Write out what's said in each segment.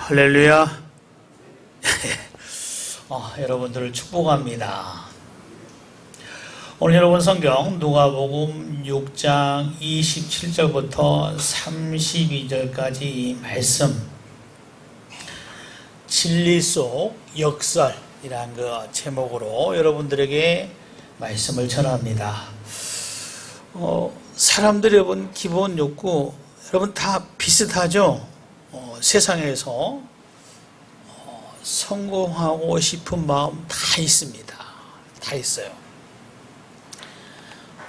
할렐루야. 여러분들을 축복합니다. 오늘 여러분 성경 누가복음 6장 27절부터 32절까지 말씀, 진리 속 역설이라는 그 제목으로 여러분들에게 말씀을 전합니다. 사람들이 여러분 기본 욕구 여러분 다 비슷하죠? 세상에서 성공하고 싶은 마음 다 있습니다. 다 있어요.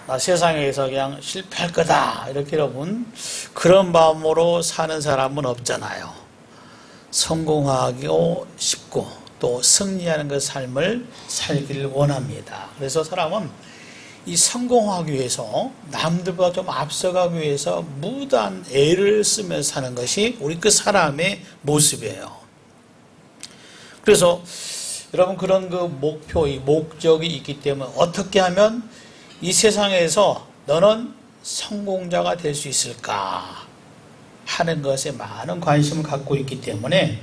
나 세상에서 그냥 실패할 거다 이렇게 여러분 그런 마음으로 사는 사람은 없잖아요. 성공하고 싶고 또 승리하는 그 삶을 살기를 원합니다. 그래서 사람은 이 성공하기 위해서 남들보다 좀 앞서가기 위해서 무단 애를 쓰면서 사는 것이 우리 그 사람의 모습이에요. 그래서 여러분 그런 그 목표, 이 목적이 있기 때문에 어떻게 하면 이 세상에서 너는 성공자가 될 수 있을까 하는 것에 많은 관심을 갖고 있기 때문에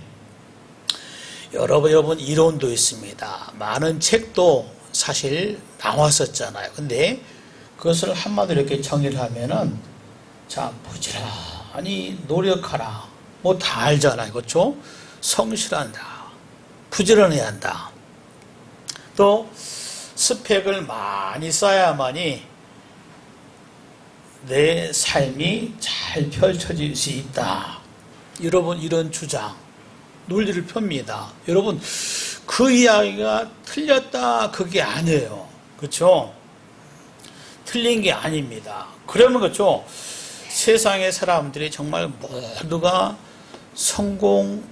여러분 이론도 있습니다. 많은 책도 사실 나왔었잖아요. 근데 그것을 한마디로 이렇게 정의를 하면은 자, 부지런히 노력하라. 뭐 다 알잖아요. 그렇죠? 성실한다. 부지런해야 한다. 또 스펙을 많이 쌓아야만이 내 삶이 잘 펼쳐질 수 있다. 여러분 이런 주장, 논리를 펴니다. 여러분 그 이야기가 틀렸다 그게 아니에요. 그렇죠? 틀린 게 아닙니다. 그러면 그렇죠? 세상의 사람들이 정말 모두가 성공했다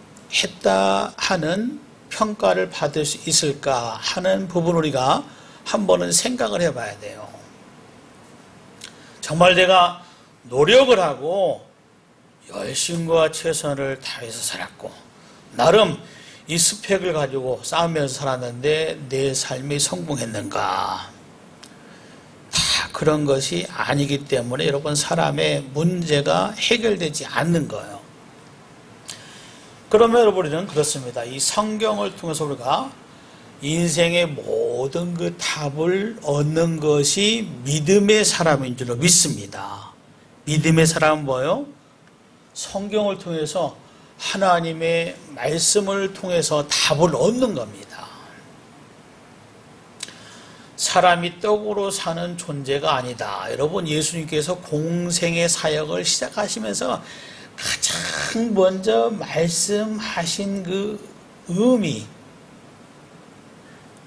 하는 평가를 받을 수 있을까 하는 부분을 우리가 한번은 생각을 해봐야 돼요. 정말 내가 노력을 하고 열심과 최선을 다해서 살았고 나름 이 스펙을 가지고 싸우면서 살았는데 내 삶이 성공했는가? 다 그런 것이 아니기 때문에 여러분 사람의 문제가 해결되지 않는 거예요. 그러면 여러분 우리는 그렇습니다. 이 성경을 통해서 우리가 인생의 모든 그 답을 얻는 것이 믿음의 사람인 줄로 믿습니다. 믿음의 사람은 뭐예요? 성경을 통해서 하나님의 말씀을 통해서 답을 얻는 겁니다. 사람이 떡으로 사는 존재가 아니다. 여러분 예수님께서 공생의 사역을 시작하시면서 가장 먼저 말씀하신 그 의미,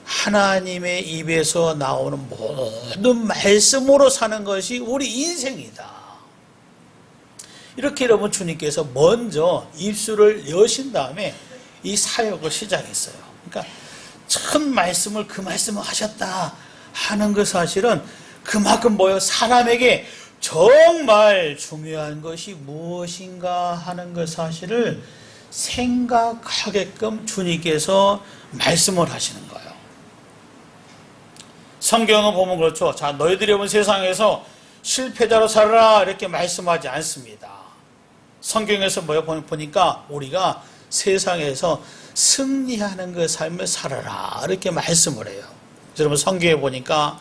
하나님의 입에서 나오는 모든 말씀으로 사는 것이 우리 인생이다. 이렇게 여러분 주님께서 먼저 입술을 여신 다음에 이 사역을 시작했어요. 그러니까 첫 말씀을 그 말씀을 하셨다 하는 그 사실은 그만큼 뭐예요? 사람에게 정말 중요한 것이 무엇인가 하는 그 사실을 생각하게끔 주님께서 말씀을 하시는 거예요. 성경을 보면 그렇죠. 자, 너희들이 본 세상에서 실패자로 살아라 이렇게 말씀하지 않습니다. 성경에서 뭐예요? 보니까 우리가 세상에서 승리하는 그 삶을 살아라 이렇게 말씀을 해요. 여러분 성경에 보니까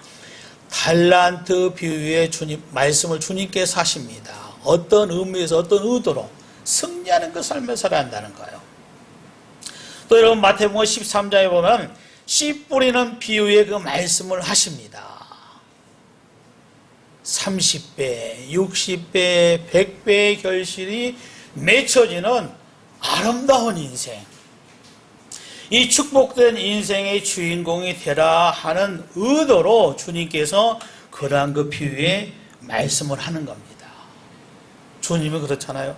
달란트 비유의 말씀을 주님께서 하십니다. 어떤 의미에서 어떤 의도로 승리하는 그 삶을 살아야 한다는 거예요. 또 여러분 마태복음 13장에 보면 씨 뿌리는 비유의 그 말씀을 하십니다. 30배, 60배, 100배의 결실이 맺혀지는 아름다운 인생. 이 축복된 인생의 주인공이 되라 하는 의도로 주님께서 그러한 그 비유에 말씀을 하는 겁니다. 주님은 그렇잖아요.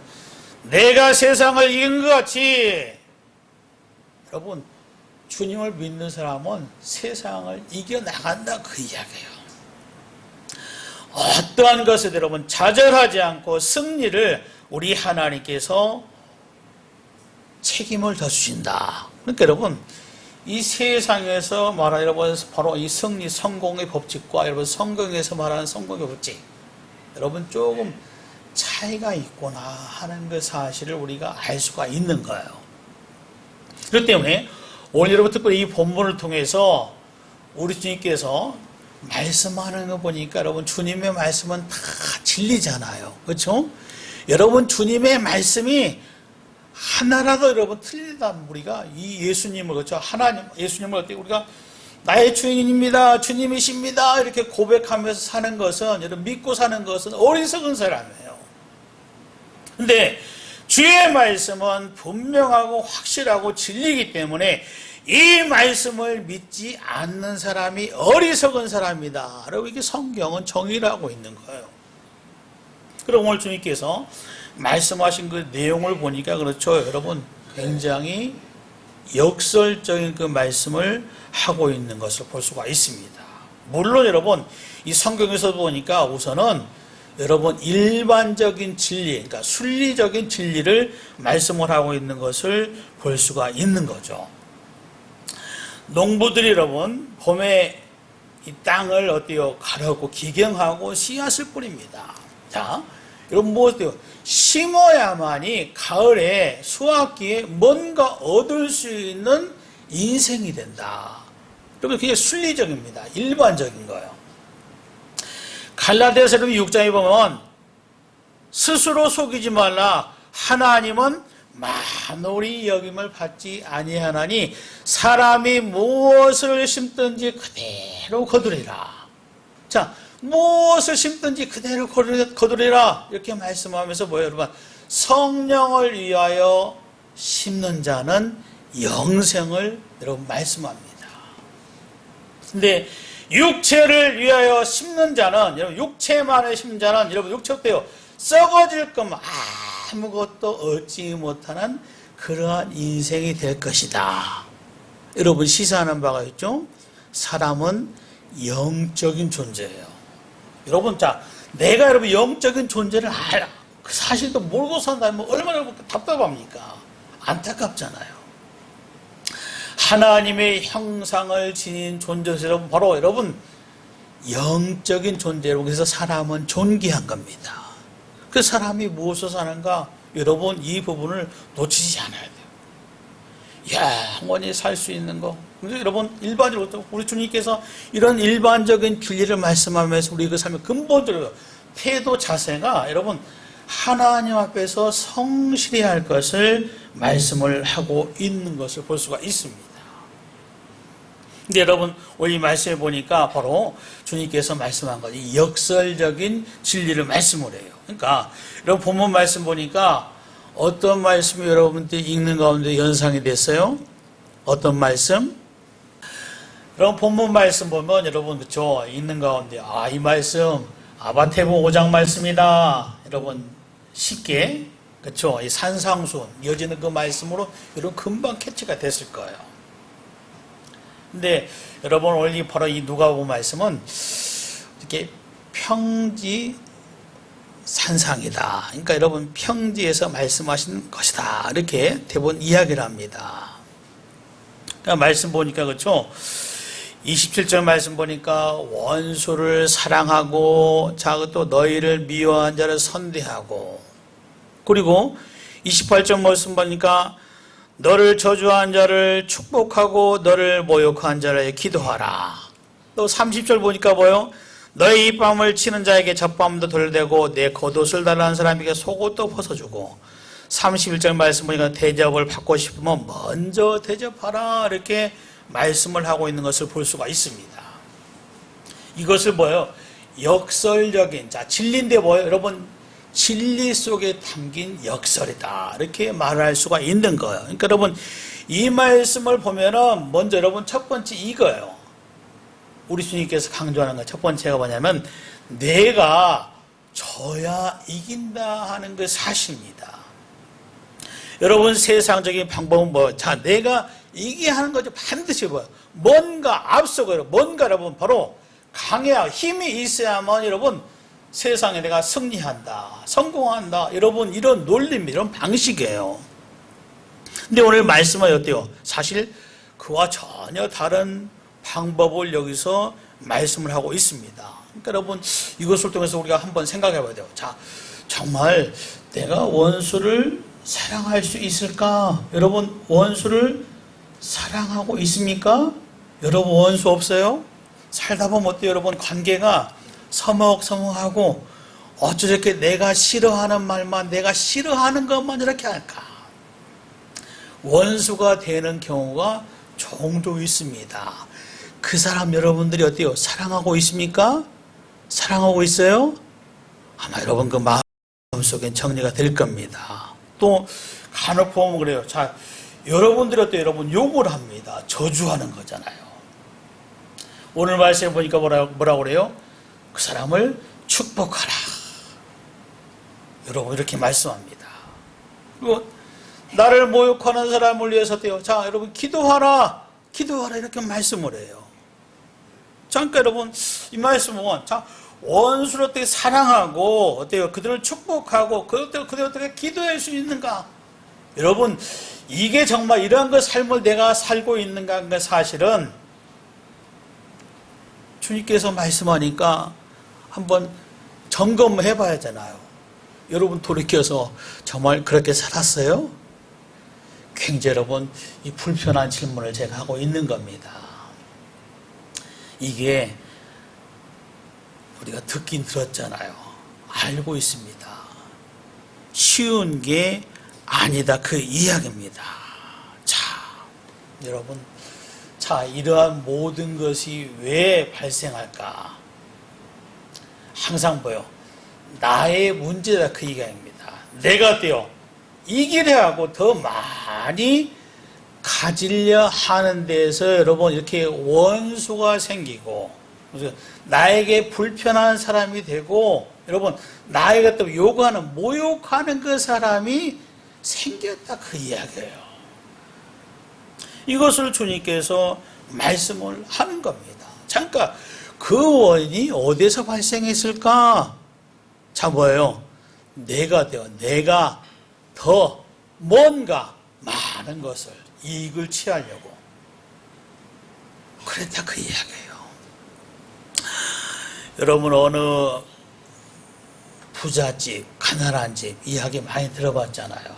내가 세상을 이긴 것 같이. 여러분, 주님을 믿는 사람은 세상을 이겨나간다 그 이야기예요. 어떠한 것에 여러분 좌절하지 않고 승리를 우리 하나님께서 책임을 져 주신다. 그러니까 여러분 이 세상에서 말하는 여러분 바로 이 승리 성공의 법칙과 여러분 성경에서 말하는 성공의 법칙 여러분 조금 차이가 있구나 하는 그 사실을 우리가 알 수가 있는 거예요. 그렇기 때문에 오늘 여러분 특별히 이 본문을 통해서 우리 주님께서 말씀하는 거 보니까 여러분 주님의 말씀은 다 진리잖아요. 그렇죠? 여러분 주님의 말씀이 하나라도 여러분 틀리다면 우리가 이 예수님을 그렇죠? 하나님 예수님을 어떻게 우리가 나의 주인입니다. 주님이십니다. 이렇게 고백하면서 사는 것은 여러분 믿고 사는 것은 어리석은 사람이에요. 근데 주의 말씀은 분명하고 확실하고 진리이기 때문에 이 말씀을 믿지 않는 사람이 어리석은 사람이다. 여러분 이게 성경은 정의를 하고 있는 거예요. 그럼 오늘 주님께서 말씀하신 그 내용을 보니까 그렇죠. 여러분 굉장히 역설적인 그 말씀을 하고 있는 것을 볼 수가 있습니다. 물론 여러분 이 성경에서 보니까 우선은 여러분 일반적인 진리, 그러니까 순리적인 진리를 말씀을 하고 있는 것을 볼 수가 있는 거죠. 농부들이 여러분 봄에 이 땅을 어때요? 가르고 기경하고 씨앗을 뿌립니다. 자, 여러분 뭐 어때요? 심어야만이 가을에 수확기에 뭔가 얻을 수 있는 인생이 된다. 여러분 그게 순리적입니다. 일반적인 거예요. 갈라디아서 6장에 보면 스스로 속이지 말라. 하나님은 만홀히 여김을 받지 아니하나니 사람이 무엇을 심든지 그대로 거두리라. 자, 무엇을 심든지 그대로 거두리라. 이렇게 말씀하면서 뭐예요, 여러분? 성령을 위하여 심는 자는 영생을 여러분 말씀합니다. 근데 육체를 위하여 심는 자는 여러분 육체만을 심는 자는 여러분 육체 어때요? 썩어질 것만 아무것도 얻지 못하는 그러한 인생이 될 것이다. 여러분 시사하는 바가 있죠? 사람은 영적인 존재예요. 여러분 자 내가 여러분 영적인 존재를 알아. 그 사실도 모르고 산다면 얼마나 답답합니까? 안타깝잖아요. 하나님의 형상을 지닌 존재에서 여러분 바로 여러분 영적인 존재로 그래서 사람은 존귀한 겁니다. 그 사람이 무엇을 사는가 여러분 이 부분을 놓치지 않아야 돼요. 영원히 살 수 있는 거. 그래서 여러분 일반적으로 우리 주님께서 이런 일반적인 진리를 말씀하면서 우리 그 삶의 근본적으로 태도 자세가 여러분 하나님 앞에서 성실히 할 것을 말씀을 하고 있는 것을 볼 수가 있습니다. 근데 여러분 오늘 이 말씀에 보니까 바로 주님께서 말씀한 거지 역설적인 진리를 말씀을 해요. 그러니까 여러분 본문 말씀 보니까 어떤 말씀이 여러분들이 읽는 가운데 연상이 됐어요? 어떤 말씀? 여러분 본문 말씀 보면 여러분 그렇죠? 읽는 가운데 이 말씀 아바테보 5장 말씀이다. 여러분 쉽게 그렇죠? 이 산상수훈 이어지는 그 말씀으로 여러분 금방 캐치가 됐을 거예요. 근데 여러분 오늘 바로 이 누가복음 말씀은 이렇게 평지 산상이다. 그러니까 여러분 평지에서 말씀하신 것이다. 이렇게 대부분 이야기를 합니다. 그러니까 말씀 보니까 그렇죠. 27절 말씀 보니까 원수를 사랑하고 또 너희를 미워한 자를 선대하고 그리고 28절 말씀 보니까 너를 저주한 자를 축복하고 너를 모욕한 자를 기도하라. 또 30절 보니까 뭐요? 너의 입밤을 치는 자에게 젖밤도 돌대고 내 겉옷을 달라는 사람에게 속옷도 벗어주고 31절 말씀 보니까 대접을 받고 싶으면 먼저 대접하라. 이렇게 말씀을 하고 있는 것을 볼 수가 있습니다. 이것을 뭐예요? 역설적인 진리인데 뭐예요? 여러분 진리 속에 담긴 역설이다. 이렇게 말할 수가 있는 거예요. 그러니까 여러분 이 말씀을 보면은 먼저 여러분 첫 번째 이거예요. 우리 주님께서 강조하는 거 첫 번째가 뭐냐면 내가 져야 이긴다 하는 그 사실입니다. 여러분 세상적인 방법은 뭐? 내가 이기게 하는 거죠. 반드시 뭐예요? 뭔가 앞서고 뭔가 여러분 바로 강해야 힘이 있어야만 여러분 세상에 내가 승리한다, 성공한다. 여러분 이런 논리입니다. 이런 방식이에요. 근데 오늘 말씀은 어때요? 사실 그와 전혀 다른 방법을 여기서 말씀을 하고 있습니다. 그러니까 여러분 이것을 통해서 우리가 한번 생각해 봐야 돼요. 자, 정말 내가 원수를 사랑할 수 있을까? 여러분 원수를 사랑하고 있습니까? 여러분 원수 없어요? 살다 보면 어때요? 여러분 관계가 서먹서먹하고 어쩌저렇게 내가 싫어하는 말만 내가 싫어하는 것만 이렇게 할까? 원수가 되는 경우가 종종 있습니다. 그 사람 여러분들이 어때요? 사랑하고 있습니까? 사랑하고 있어요? 아마 여러분 그 마음속엔 정리가 될 겁니다. 또 간혹 보면 그래요. 자, 여러분들이 어때요? 여러분 욕을 합니다. 저주하는 거잖아요. 오늘 말씀에 보니까 뭐라고 그래요? 그 사람을 축복하라. 여러분 이렇게 말씀합니다. 그리고 나를 모욕하는 사람을 위해서 어때요? 자, 여러분 기도하라. 기도하라 이렇게 말씀을 해요. 잠깐 여러분 이 말씀은 자, 원수를 어떻게 사랑하고 어때요? 그들을 축복하고 그들 어떻게 기도할 수 있는가? 여러분 이게 정말 이러한 그 삶을 내가 살고 있는가 하는 게 사실은 주님께서 말씀하니까 한번 점검해 봐야 하잖아요. 여러분 돌이켜서 정말 그렇게 살았어요? 굉장히 여러분 이 불편한 질문을 제가 하고 있는 겁니다. 이게 우리가 듣긴 들었잖아요. 알고 있습니다. 쉬운 게 아니다 그 이야기입니다. 자, 여러분 자, 이러한 모든 것이 왜 발생할까? 항상 뭐요? 나의 문제다 그 이야기입니다. 내가 어때요? 이기려 하고 더 많이 가지려 하는 데서 여러분 이렇게 원수가 생기고 나에게 불편한 사람이 되고 여러분 나에게 또 요구하는 모욕하는 그 사람이 생겼다 그 이야기예요. 이것을 주님께서 말씀을 하는 겁니다. 잠깐 그 원인이 어디서 발생했을까? 자 뭐예요? 내가 더 뭔가 많은 것을 이익을 취하려고 그랬다 그 이야기예요. 여러분 어느 부잣집, 가난한 집 이야기 많이 들어봤잖아요.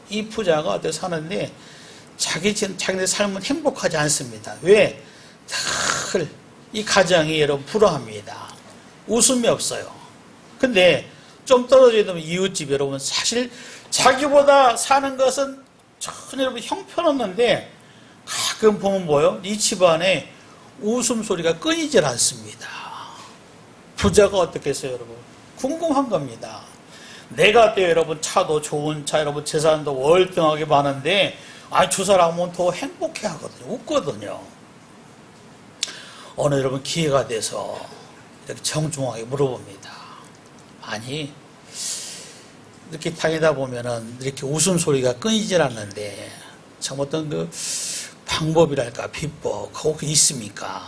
이 부자가 어디 사는데 자기네 삶은 행복하지 않습니다. 왜? 늘 이 가정이 여러분 불화합니다. 웃음이 없어요. 근데 좀 떨어져 있는 이웃집 여러분 사실 자기보다 사는 것은 전혀 여러분 형편없는데 가끔 보면 뭐요? 이 집안에 웃음소리가 끊이질 않습니다. 부자가 어떻겠어요 여러분? 궁금한 겁니다. 내가 어때요 여러분? 차도 좋은 차 여러분 재산도 월등하게 많은데 저 사람은 더 행복해 하거든요. 웃거든요. 어느 여러분 기회가 돼서 이렇게 정중하게 물어봅니다. 아니 이렇게 다니다 보면은 이렇게 웃음소리가 끊이질 않는데 참 어떤 그 방법이랄까 비법 그거 있습니까?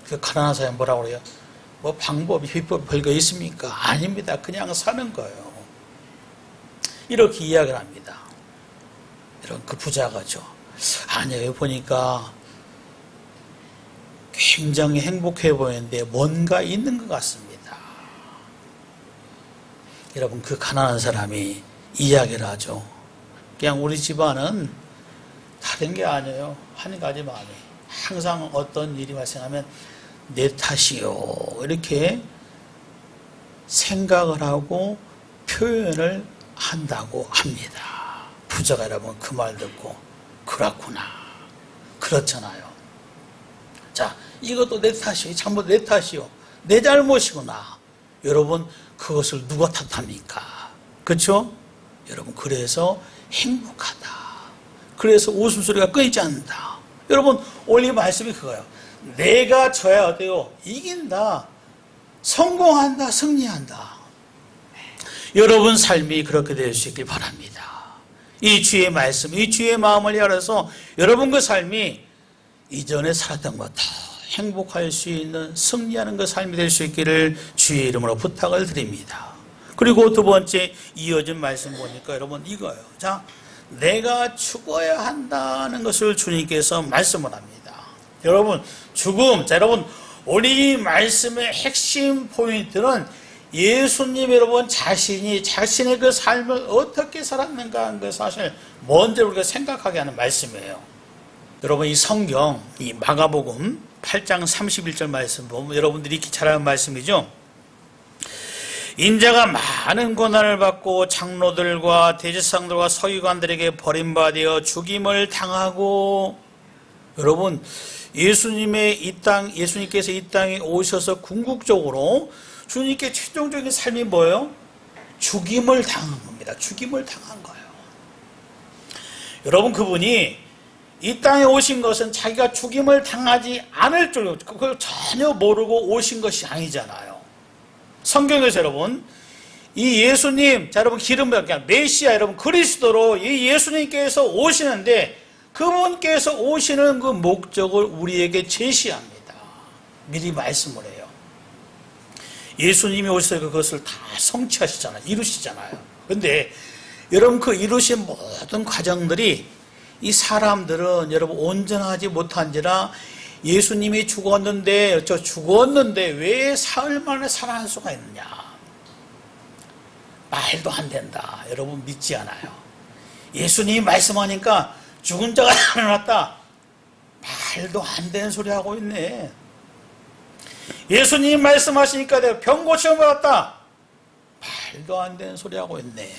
그 가난한 사람이 뭐라고 그래요? 뭐 방법이 비법이 별거 있습니까? 아닙니다. 그냥 사는 거예요. 이렇게 이야기를 합니다. 이런 그 부자가죠. 아니에요. 보니까 굉장히 행복해 보이는데 뭔가 있는 것 같습니다. 여러분 그 가난한 사람이 이야기를 하죠. 그냥 우리 집안은 다른 게 아니에요. 한 가지 마음이 항상 어떤 일이 발생하면 내 탓이요 이렇게 생각을 하고 표현을 한다고 합니다. 부자가 여러분 그 말 듣고 그렇구나 그렇잖아요. 자 이것도 내 탓이요 전부 내 탓이요 내 잘못이구나. 여러분 그것을 누가 탓합니까? 그렇죠? 여러분 그래서 행복하다. 그래서 웃음소리가 끊이지 않는다. 여러분 오늘 이 말씀이 그거예요. 내가 져야 어때요? 이긴다. 성공한다. 승리한다. 여러분 삶이 그렇게 될 수 있길 바랍니다. 이 주의 말씀, 이 주의 마음을 열어서 여러분 그 삶이 이전에 살았던 것 더 행복할 수 있는 승리하는 그 삶이 될 수 있기를 주의 이름으로 부탁을 드립니다. 그리고 두 번째 이어진 말씀 보니까 여러분 이거예요. 자, 내가 죽어야 한다는 것을 주님께서 말씀을 합니다. 여러분 죽음, 자 여러분 오늘 이 말씀의 핵심 포인트는 예수님 여러분 자신이 자신의 그 삶을 어떻게 살았는가 하는 그 사실 먼저 우리가 생각하게 하는 말씀이에요. 여러분 이 성경, 이 마가복음 8장 31절 말씀 보면 여러분들이 익히 잘 아는 말씀이죠. 인자가 많은 고난을 받고 장로들과 대제사장들과 서기관들에게 버림받아 죽임을 당하고, 여러분 예수님께서 이 땅에 오셔서 궁극적으로 주님께 최종적인 삶이 뭐예요? 죽임을 당한 겁니다. 죽임을 당한 거예요. 여러분 그분이 이 땅에 오신 것은 자기가 죽임을 당하지 않을 줄 그걸 전혀 모르고 오신 것이 아니잖아요. 성경에서 여러분 이 예수님, 자 여러분 메시아 여러분 그리스도로 이 예수님께서 오시는데 그분께서 오시는 그 목적을 우리에게 제시합니다. 미리 말씀을 해요. 예수님이 오셔서 그것을 다 성취하시잖아요. 이루시잖아요. 그런데 여러분 그 이루신 모든 과정들이 이 사람들은 여러분 온전하지 못한지라 예수님이 죽었는데 왜 사흘 만에 살아날 수가 있느냐, 말도 안 된다. 여러분 믿지 않아요. 예수님이 말씀하니까 죽은 자가 일어났다, 말도 안 되는 소리 하고 있네. 예수님이 말씀하시니까 내가 병 고침을 받았다, 말도 안 되는 소리 하고 있네.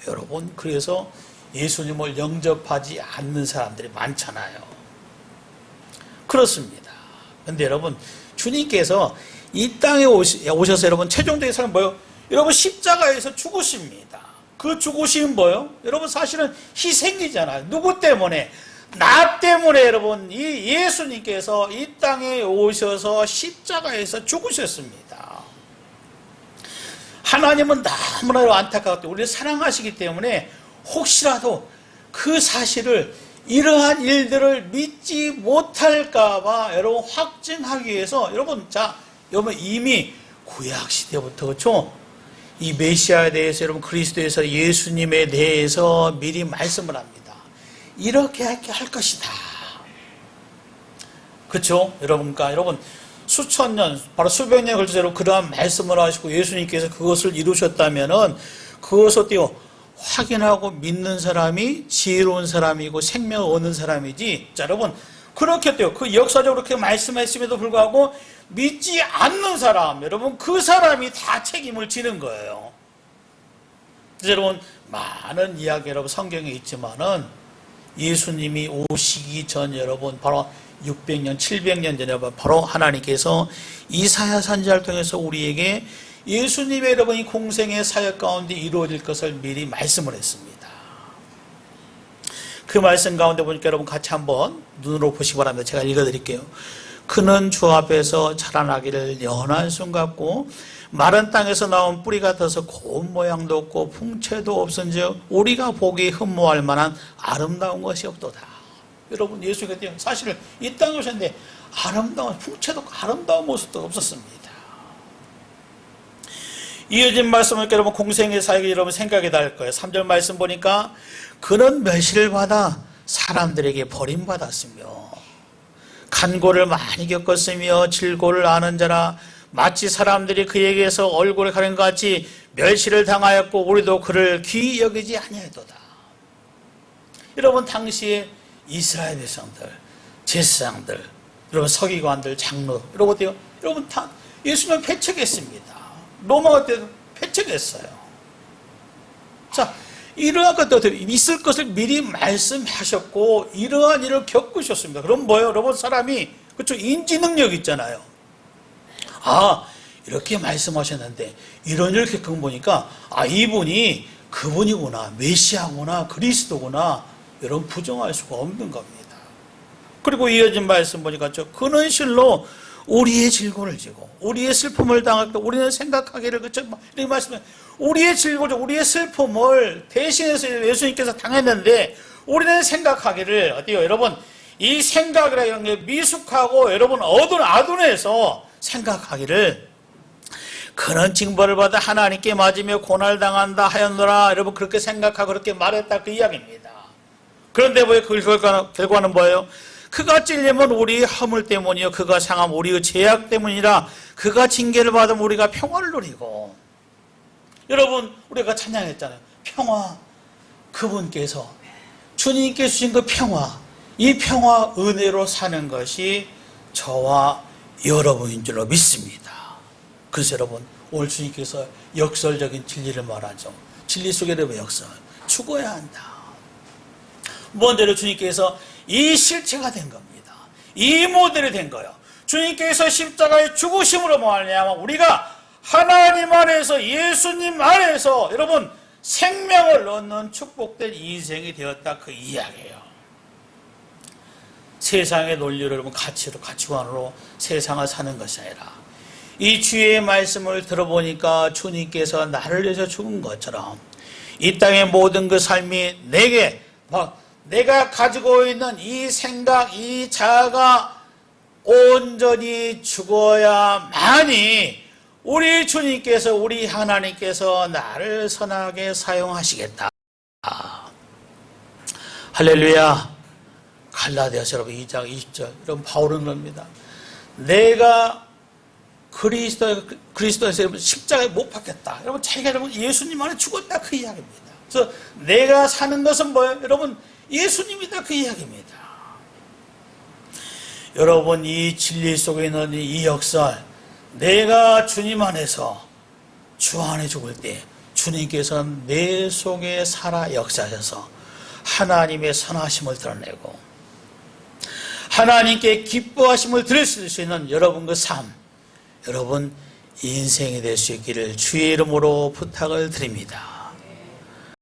여러분 그래서 예수님을 영접하지 않는 사람들이 많잖아요. 그렇습니다. 그런데 여러분 주님께서 이 땅에 오셔서 여러분 최종적인 삶은 뭐예요? 여러분 십자가에서 죽으십니다. 그 죽으심은 뭐예요? 여러분 사실은 희생이잖아요. 누구 때문에? 나 때문에. 여러분 이 예수님께서 이 땅에 오셔서 십자가에서 죽으셨습니다. 하나님은 너무나 안타깝게 우리를 사랑하시기 때문에 혹시라도 그 사실을, 이러한 일들을 믿지 못할까봐 여러분 확증하기 위해서 여러분 이미 구약시대부터 그렇죠? 이 메시아에 대해서 여러분 그리스도에서 예수님에 대해서 미리 말씀을 합니다. 이렇게 할 것이다. 그렇죠? 여러분 수천 년, 바로 수백 년에 걸쳐서 여러분 그러한 말씀을 하시고 예수님께서 그것을 이루셨다면은 그것을 확인하고 믿는 사람이 지혜로운 사람이고 생명을 얻는 사람이지. 자, 여러분 그렇게 돼요. 그 역사적으로 그렇게 말씀했음에도 불구하고 믿지 않는 사람, 여러분 그 사람이 다 책임을 지는 거예요. 그래서 여러분 많은 이야기 여러분 성경에 있지만은 예수님이 오시기 전 여러분 바로 600년, 700년 전에 바로 하나님께서 이사야 선지자를 통해서 우리에게 예수님의 여러분 이 공생의 사역 가운데 이루어질 것을 미리 말씀을 했습니다. 그 말씀 가운데 보니까 여러분 같이 한번 눈으로 보시기 바랍니다. 제가 읽어드릴게요. 그는 주 앞에서 자라나기를 연한 순 같고 마른 땅에서 나온 뿌리 같아서 고운 모양도 없고 풍채도 없은즉 우리가 보기 흠모할 만한 아름다운 것이 없도다. 여러분 예수님께서 사실 이 땅에 오셨는데 아름다운 풍채도 아름다운 모습도 없었습니다. 이어진 말씀을 여러분 공생의 사역이 여러분 생각이 날 거예요. 3절 말씀 보니까 그는 멸시를 받아 사람들에게 버림받았으며 간고를 많이 겪었으며 질고를 아는 자라 마치 사람들이 그에게서 얼굴을 가린 것 같이 멸시를 당하였고 우리도 그를 귀히 여기지 아니하였도다. 여러분 당시에 이스라엘 백성들, 제사장들, 여러분 서기관들, 장로 여러분 다 예수님을 배척했습니다. 로마가 때도 배척했어요. 자, 이러한 것들 있을 것을 미리 말씀하셨고 이러한 일을 겪으셨습니다. 그럼 뭐예요? 여러분 사람이 그렇죠? 인지 능력 있잖아요. 아, 이렇게 말씀하셨는데 이런 일을 겪은 보니까 이분이 그분이구나, 메시아구나, 그리스도구나. 여러분 부정할 수가 없는 겁니다. 그리고 이어진 말씀 보니까 그는 실로 우리의 질고를 지고 우리의 슬픔을 당할 때 우리는 생각하기를 그쵸? 이렇게 말씀해. 우리의 질고를, 우리의 슬픔을 대신해서 예수님께서 당했는데 우리는 생각하기를 어때요? 여러분 이 생각이라는 게 미숙하고 여러분 어둔해서 생각하기를 그는 징벌을 받아 하나님께 맞으며 고난을 당한다 하였노라. 여러분 그렇게 생각하고 그렇게 말했다 그 이야기입니다. 그런데 왜 그 결과는 뭐예요? 그가 찔림은 우리의 허물 때문이요 그가 상함 우리의 죄악 때문이라. 그가 징계를 받으면 우리가 평화를 누리고. 여러분 우리가 찬양했잖아요. 평화, 그분께서 주님께 주신 그 평화, 이 평화 은혜로 사는 것이 저와 여러분인 줄로 믿습니다. 그래서 여러분, 오늘 주님께서 역설적인 진리를 말하죠. 진리 속에 여러분 역설, 죽어야 한다. 먼저로 주님께서 이 실체가 된 겁니다. 이 모델이 된 거예요. 주님께서 십자가의 죽으심으로 말미암아 우리가 하나님 안에서, 예수님 안에서 여러분 생명을 얻는 축복된 인생이 되었다, 그 이야기예요. 세상의 논리를 여러분 가치관으로 세상을 사는 것이 아니라 이 주의 말씀을 들어보니까 주님께서 나를 위해서 죽은 것처럼 이 땅의 모든 그 삶이 내가 가지고 있는 이 생각, 이 자아가 온전히 죽어야만이 우리 주님께서, 우리 하나님께서 나를 선하게 사용하시겠다. 할렐루야. 갈라디아서 여러분 2장 20절, 여러분 바울은 그럽니다. 내가 그리스도에서 십자가에 못 박혔다. 여러분 자기가 여러분 예수님 안에 죽었다, 그 이야기입니다. 그래서 내가 사는 것은 뭐예요? 여러분 예수님이다, 그 이야기입니다. 여러분 이 진리 속에 있는 이 역설, 내가 주님 안에서 주 안에 죽을 때 주님께서는 내 속에 살아 역사하셔서 하나님의 선하심을 드러내고 하나님께 기뻐하심을 드릴 수 있는 여러분 그 삶, 여러분 인생이 될 수 있기를 주의 이름으로 부탁을 드립니다.